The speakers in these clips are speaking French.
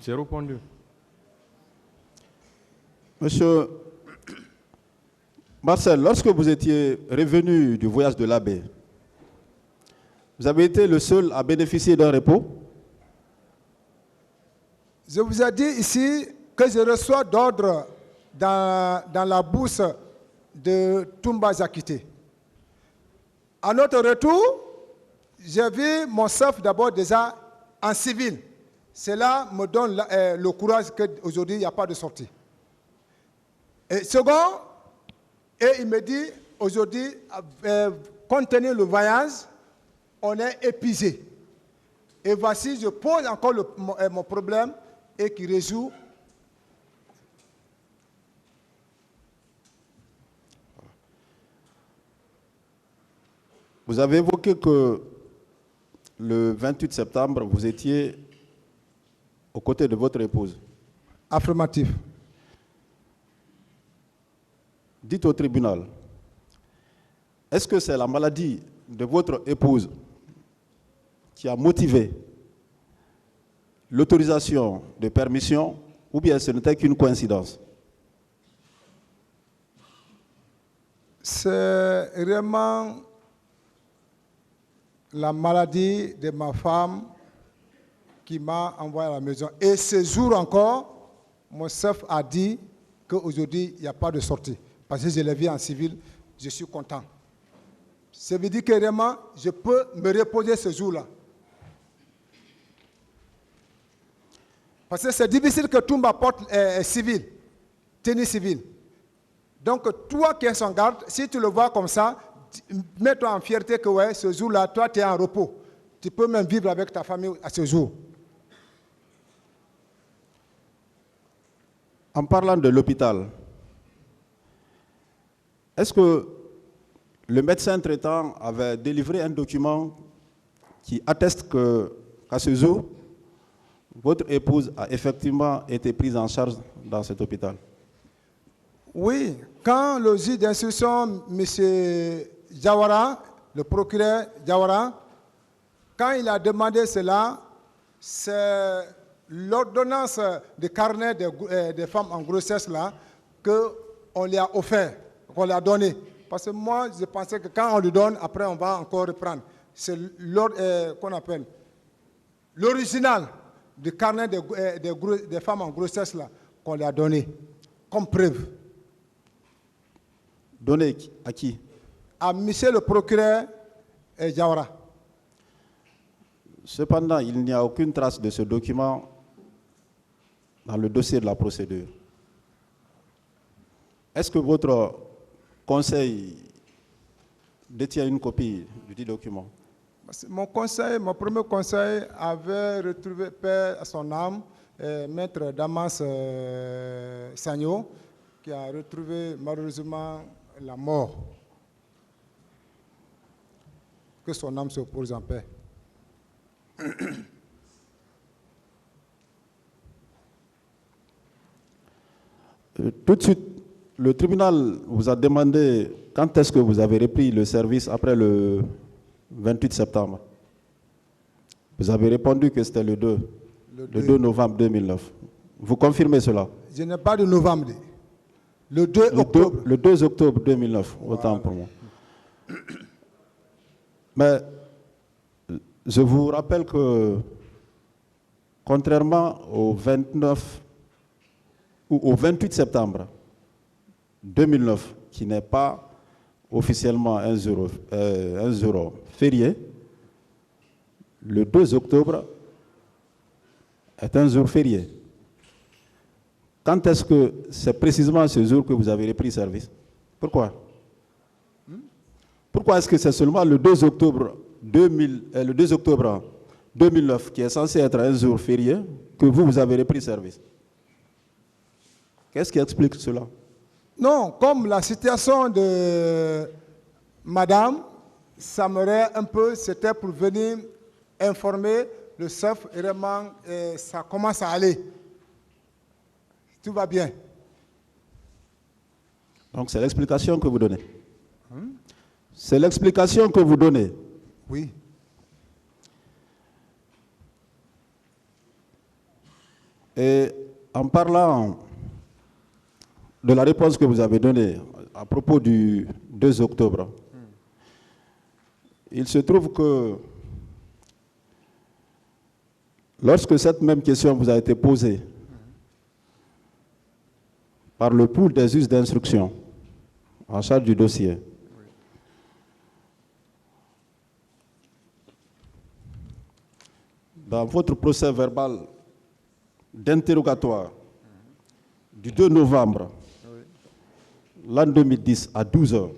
0,2. Monsieur Marcel, lorsque vous étiez revenu du voyage de l'abbé, vous avez été le seul à bénéficier d'un repos? Je vous ai dit ici que je reçois d'ordre dans la bourse de Toumba Zakité. À notre retour, j'ai vu mon chef d'abord déjà en civil. Cela me donne le courage qu'aujourd'hui, il n'y a pas de sortie. Et second, il me dit, aujourd'hui, compte tenu le voyage, on est épuisé. Et voici, je pose encore mon problème et qui résout. Vous avez évoqué que le 28 septembre, vous étiez aux côtés de votre épouse. Affirmatif. Dites au tribunal, est-ce que c'est la maladie de votre épouse qui a motivé l'autorisation de permission ou bien ce n'était qu'une coïncidence? C'est vraiment la maladie de ma femme qui m'a envoyé à la maison. Et ce jour encore, mon chef a dit qu'aujourd'hui, il n'y a pas de sortie. Parce que je l'ai vu en civil, je suis content. Ça veut dire que vraiment, je peux me reposer ce jour-là. Parce que c'est difficile que Toumba porte civil, tenue civile. Donc, toi qui es son garde, si tu le vois comme ça, mets-toi en fierté que ouais, ce jour-là, toi, tu es en repos. Tu peux même vivre avec ta famille à ce jour. En parlant de l'hôpital, est-ce que le médecin traitant avait délivré un document qui atteste qu'à ce jour, votre épouse a effectivement été prise en charge dans cet hôpital? Oui, quand le juge d'instruction, M. Diawara, le procureur Diawara, quand il a demandé cela, c'est l'ordonnance de carnet des femmes en grossesse là qu'on lui a offert, qu'on lui a donné. Parce que moi, je pensais que quand on lui donne, après on va encore reprendre. C'est qu'on appelle l'original du carnet des femmes en grossesse là qu'on lui a donné comme preuve. Donné à qui? À monsieur le procureur Diawara. Cependant, il n'y a aucune trace de ce document dans le dossier de la procédure. Est-ce que votre conseil détient une copie du dit document? Mon premier conseil avait retrouvé, paix à son âme, maître Damas Sagno, qui a retrouvé malheureusement la mort. Que son âme se repose en paix. Tout de suite, le tribunal vous a demandé quand est-ce que vous avez repris le service après le 28 septembre. Vous avez répondu que c'était le 2 novembre 2009. Vous confirmez cela? Je n'ai pas de novembre. Le 2 octobre. Le 2 octobre 2009, voilà. Autant pour moi. Mais je vous rappelle que, contrairement au 29 ou au 28 septembre 2009, qui n'est pas officiellement un jour férié, le 2 octobre est un jour férié. Quand est-ce que c'est précisément ce jour que vous avez repris service? Pourquoi? Pourquoi est-ce que c'est seulement le 2 octobre 2009, qui est censé être un jour férié, que vous avez repris service? Qu'est-ce qui explique cela? Non, comme la situation de madame, ça m'aurait un peu, c'était pour venir informer le chef, et vraiment, ça commence à aller. Tout va bien. Donc c'est l'explication que vous donnez? C'est l'explication que vous donnez? Oui. Et en parlant de la réponse que vous avez donnée à propos du 2 octobre, il se trouve que lorsque cette même question vous a été posée par le pool des juges d'instruction en charge du dossier, dans votre procès verbal d'interrogatoire du 2 novembre l'an 2010 à 12 heures,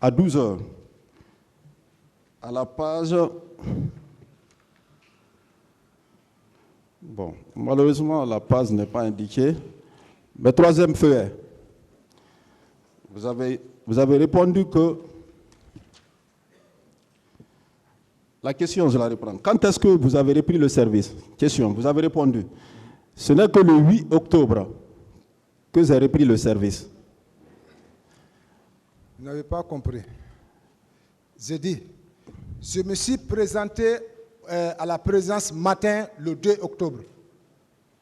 à 12 heures, à la page... Bon, malheureusement, la page n'est pas indiquée, mais troisième feuillet, vous avez répondu que... La question, je la reprends. Quand est-ce que vous avez repris le service? Question, vous avez répondu. Ce n'est que le 8 octobre que j'ai repris le service. Vous n'avez pas compris. J'ai dit, je me suis présenté à la présence matin le 2 octobre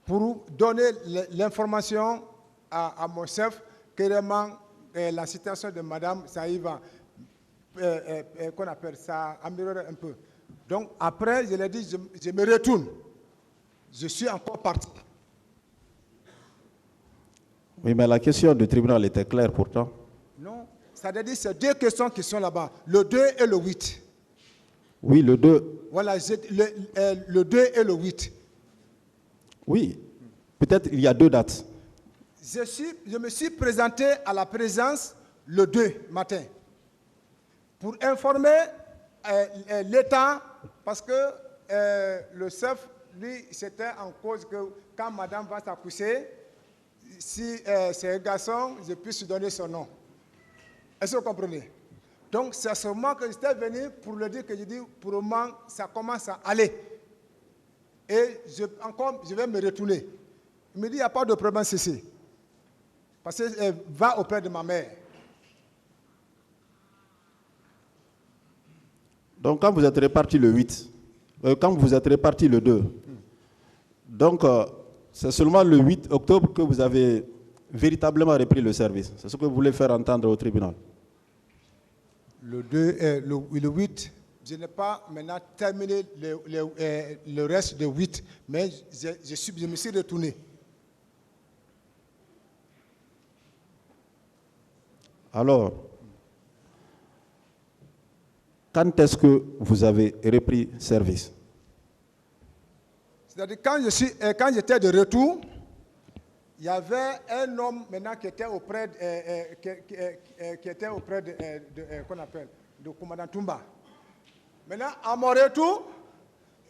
pour donner l'information à mon chef que vraiment la situation de Madame Saïva, qu'on appelle ça, améliorer un peu. Donc après, je lui ai dit, je me retourne. Je suis encore parti. Oui, mais la question du tribunal était claire pourtant. Non, ça veut dire que c'est deux questions qui sont là-bas, le 2 et le 8. Oui, le 2. Voilà, le 2 et le 8. Oui, peut-être il y a deux dates. Je me suis présenté à la présence le 2 matin pour informer l'État parce que le chef, lui, c'était en cause que quand madame va s'accoucher, si c'est un garçon, je puisse lui donner son nom. Est-ce que vous comprenez? Donc, c'est à ce moment que j'étais venu pour lui dire que je dis, pour le moment, ça commence à aller. Et je vais me retourner. Il me dit, il n'y a pas de problème, ceci. Parce qu'elle va auprès de ma mère. Donc, quand vous êtes reparti le 8, quand vous êtes reparti le 2, donc c'est seulement le 8 octobre que vous avez véritablement repris le service. C'est ce que vous voulez faire entendre au tribunal. Le 2 et le 8, je n'ai pas maintenant terminé le reste de 8, mais je me suis retourné. Alors, quand est-ce que vous avez repris service? C'est-à-dire quand j'étais de retour, il y avait un homme maintenant qui était auprès qu'on appelle, de commandant Toumba. Maintenant, à mon retour,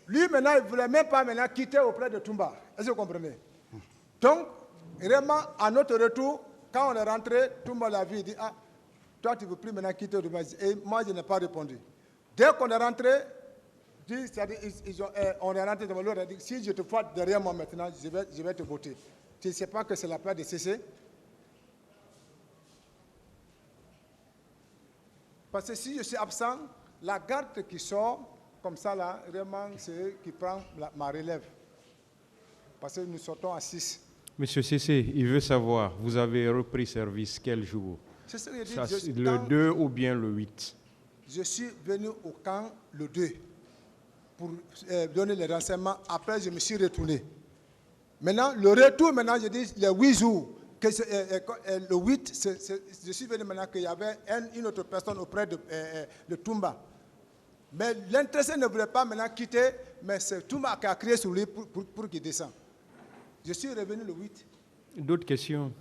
lui maintenant, il ne voulait même pas maintenant quitter auprès de Toumba. Est-ce que vous comprenez? Donc, vraiment, à notre retour, quand on est rentré, Toumba l'a vu, il dit, ah, toi tu ne veux plus maintenant quitter Toumba. Et moi, je n'ai pas répondu. Dès qu'on est rentré, on est rentré devant l'autre, il a dit, si je te vois derrière moi maintenant, je vais te voter. Tu ne sais pas que c'est la place de cesser? Parce que si je suis absent, la garde qui sort, comme ça là, vraiment, c'est eux qui prend ma relève. Parce que nous sortons à 6. Monsieur Cissé, il veut savoir, vous avez repris service quel jour? C'est ce que je dis. Le 2 ou bien le 8? Je suis venu au camp le 2 pour donner les renseignements. Après, je me suis retourné. Maintenant, le retour, maintenant, je dis les 8 jours. Le 8, je suis venu maintenant qu'il y avait une autre personne auprès de Toumba. Mais l'intéressé ne voulait pas maintenant quitter, mais c'est Toumba qui a crié sur lui pour qu'il descende. Je suis revenu le 8. D'autres questions?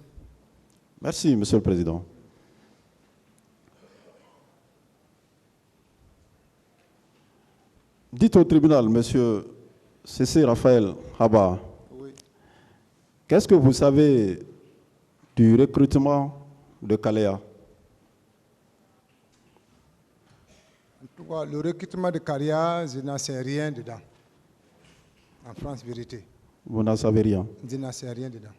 Merci, Monsieur le Président. Dites au tribunal, Monsieur C.C. Raphaël Haba, Oui. qu'est-ce que vous savez du recrutement de Kalea? En tout cas, le recrutement de Kalea, je n'en sais rien dedans. En France, vérité. Vous n'en savez rien. Je n'en sais rien dedans.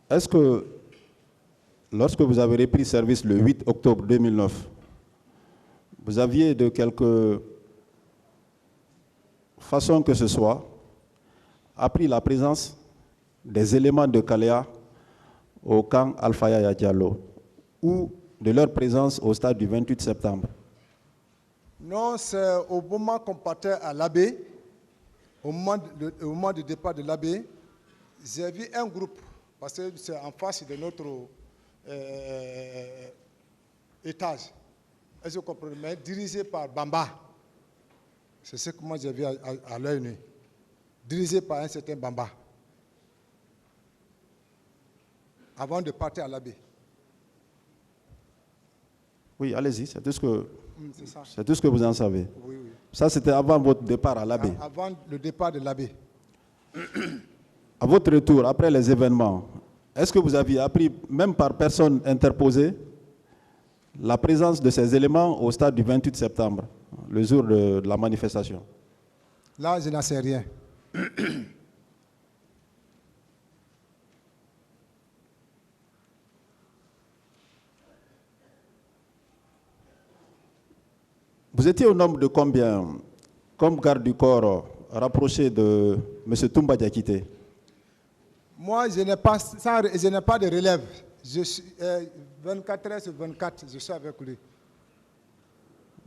est-ce que, lorsque vous avez repris service le 8 octobre 2009, vous aviez de quelque façon que ce soit appris la présence des éléments de Kalea au camp Alpha Yaya Diallo ou de leur présence au stade du 28 septembre? Non, c'est au moment qu'on partait à l'abbé, au moment du départ de l'abbé, j'ai vu un groupe, parce que c'est en face de notre étage, est-ce que vous comprenez, mais dirigé par Bamba. C'est ce que moi j'ai vu à l'œil nu, dirigé par un certain Bamba, avant de partir à l'abbé. Oui, allez-y, c'est tout ce que... C'est ça. C'est tout ce que vous en savez. Oui, oui. Ça, c'était avant votre départ à l'abbé. Avant le départ de l'abbé. À votre retour, après les événements, est-ce que vous aviez appris, même par personne interposée, la présence de ces éléments au stade du 28 septembre, le jour de la manifestation? Là, je n'en sais rien. Vous étiez au nombre de combien, comme garde du corps rapproché de M. Toumba Diakité? Moi, je n'ai pas de relève. Je suis 24 heures sur 24, je suis avec lui.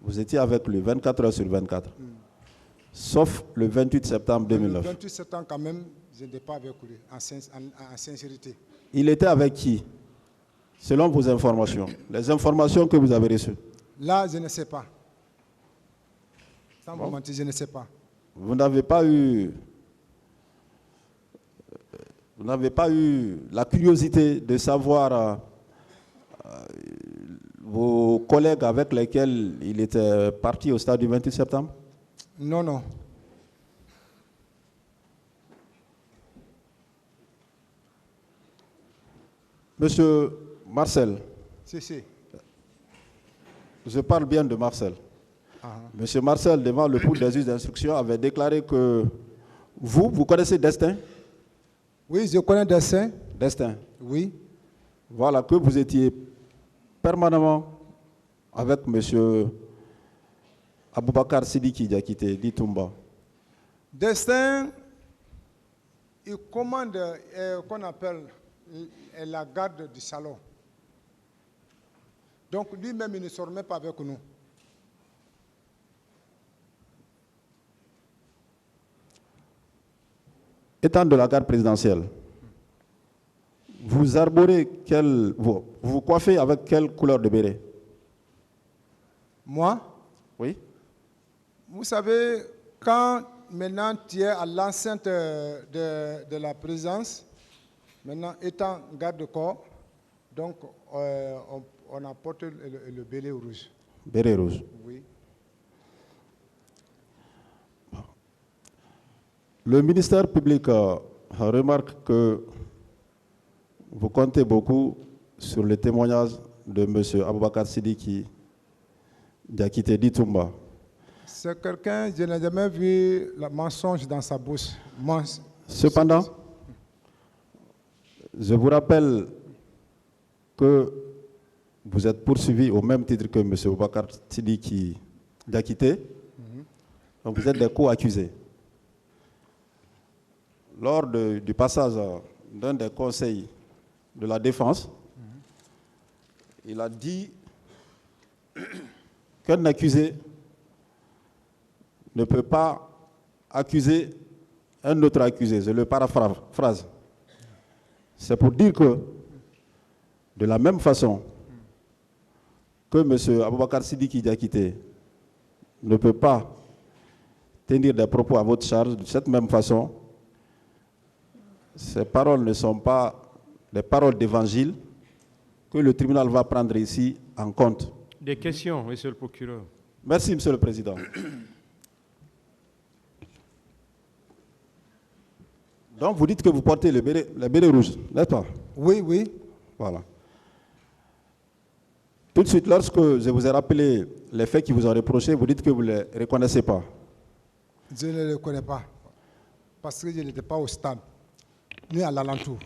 Vous étiez avec lui 24 heures sur 24, sauf le 28 septembre 2009. Le 28 septembre, quand même, je n'étais pas avec lui, en sincérité. Il était avec qui, selon vos informations, les informations que vous avez reçues? Là, je ne sais pas. Sans vous mentir, je ne sais pas. Vous n'avez pas eu la curiosité de savoir vos collègues avec lesquels il était parti au stade du 28 septembre? Non, non. Monsieur Marcel. Si. Je parle bien de Marcel. Monsieur Marcel, devant le pouls des juges d'instruction, avait déclaré que vous connaissez Destin? Oui, je connais Destin. Destin. Oui. Voilà, que vous étiez permanemment avec monsieur Aboubakar Sidiki Diakité, dit Toumba. Destin, il commande qu'on appelle la garde du salon. Donc lui-même, il ne sort même pas avec nous. Étant de la garde présidentielle, vous arborez vous coiffez avec quelle couleur de béret? Moi? Oui. Vous savez, quand maintenant tu es à l'enceinte de la présidence, maintenant étant garde-corps, donc on apporte le béret rouge. Béret rouge. Oui. Le ministère public remarque que vous comptez beaucoup sur le témoignage de M. Aboubakar Sidiki Diakité dit Toumba. C'est quelqu'un, je n'ai jamais vu le mensonge dans sa bouche. Cependant, je vous rappelle que vous êtes poursuivi au même titre que M. Aboubakar Sidiki Diakité. Donc vous êtes des co-accusés. Lors du passage d'un des conseils de la défense, il a dit qu'un accusé ne peut pas accuser un autre accusé. Je le paraphrase. C'est pour dire que, de la même façon que M. Aboubakar Sidiki Diakité ne peut pas tenir des propos à votre charge, de cette même façon, ces paroles ne sont pas des paroles d'évangile que le tribunal va prendre ici en compte. Des questions, monsieur le procureur. Merci, monsieur le président. Donc, vous dites que vous portez le béret rouge, n'est-ce pas? Oui, oui. Voilà. Tout de suite, lorsque je vous ai rappelé les faits qui vous ont reprochés, vous dites que vous ne les reconnaissez pas. Je ne le connais pas, parce que je n'étais pas au stade, ni à l'alentour.